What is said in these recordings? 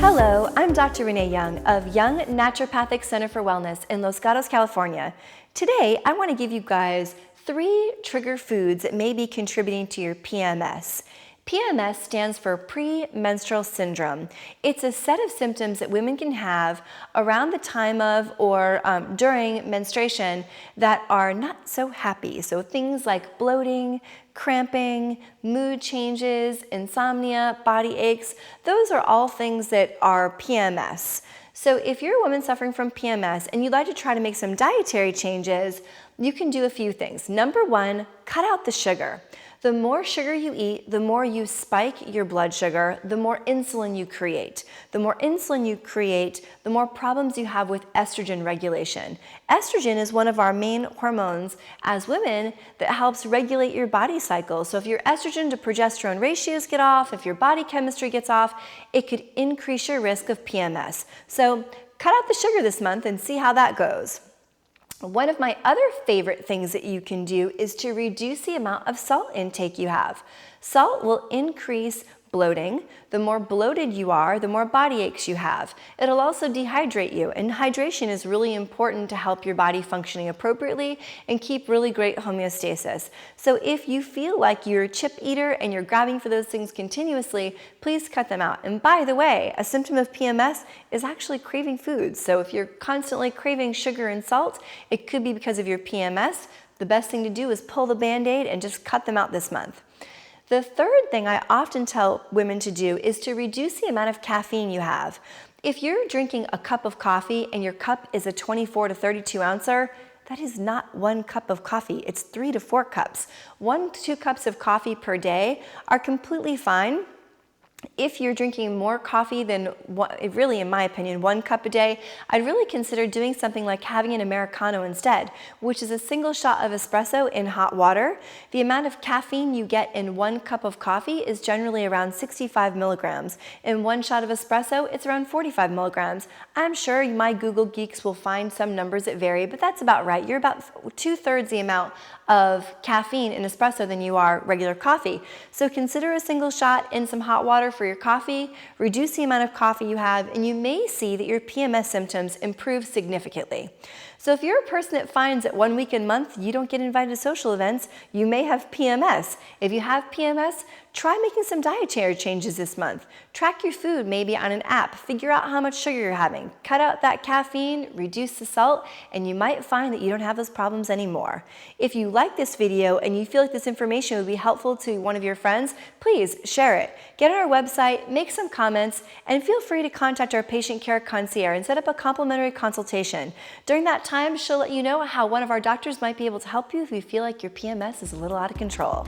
Hello, I'm Dr. Renee Young of Young Naturopathic Center for Wellness in Los Gatos, California. Today, I want to give you guys 3 trigger foods that may be contributing to your PMS. PMS stands for Premenstrual Syndrome. It's a set of symptoms that women can have around the time of or during menstruation that are not so happy. So things like bloating, cramping, mood changes, insomnia, body aches, those are all things that are PMS. So if you're a woman suffering from PMS and you'd like to try to make some dietary changes, you can do a few things. Number 1, cut out the sugar. The more sugar you eat, the more you spike your blood sugar, the more insulin you create. The more insulin you create, the more problems you have with estrogen regulation. Estrogen is one of our main hormones as women that helps regulate your body cycle. So if your estrogen to progesterone ratios get off, if your body chemistry gets off, it could increase your risk of PMS. So cut out the sugar this month and see how that goes. One of my other favorite things that you can do is to reduce the amount of salt intake you have. Salt will increase bloating. The more bloated you are, the more body aches you have. It'll also dehydrate you, and hydration is really important to help your body functioning appropriately and keep really great homeostasis. So if you feel like you're a chip eater and you're grabbing for those things continuously, please cut them out. And by the way, a symptom of PMS is actually craving foods. So if you're constantly craving sugar and salt, it could be because of your PMS. The best thing to do is pull the Band-Aid and just cut them out this month. The third thing I often tell women to do is to reduce the amount of caffeine you have. If you're drinking a cup of coffee and your cup is a 24 to 32 ouncer, that is not 1 cup of coffee, it's 3 to 4 cups. 1 to 2 cups of coffee per day are completely fine. If you're drinking more coffee than, really in my opinion, 1 cup a day, I'd really consider doing something like having an Americano instead, which is a single shot of espresso in hot water. The amount of caffeine you get in 1 cup of coffee is generally around 65 milligrams. In 1 shot of espresso, it's around 45 milligrams. I'm sure my Google geeks will find some numbers that vary, but that's about right. You're about 2/3 the amount of caffeine in espresso than you are regular coffee. So consider a single shot in some hot water for your coffee, reduce the amount of coffee you have, and you may see that your PMS symptoms improve significantly. So if you're a person that finds that 1 week a month you don't get invited to social events, you may have PMS. If you have PMS, try making some dietary changes this month. Track your food maybe on an app. Figure out how much sugar you're having. Cut out that caffeine, reduce the salt, and you might find that you don't have those problems anymore. If you like this video and you feel like this information would be helpful to one of your friends, please share it. Get on our website, make some comments, and feel free to contact our patient care concierge and set up a complimentary consultation. During that time, she'll let you know how one of our doctors might be able to help you if you feel like your PMS is a little out of control.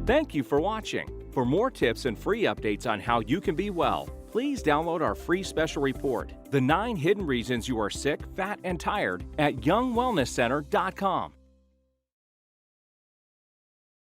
Thank you for watching. For more tips and free updates on how you can be well, please download our free special report, The 9 Hidden Reasons You Are Sick, Fat, and Tired at youngwellnesscenter.com.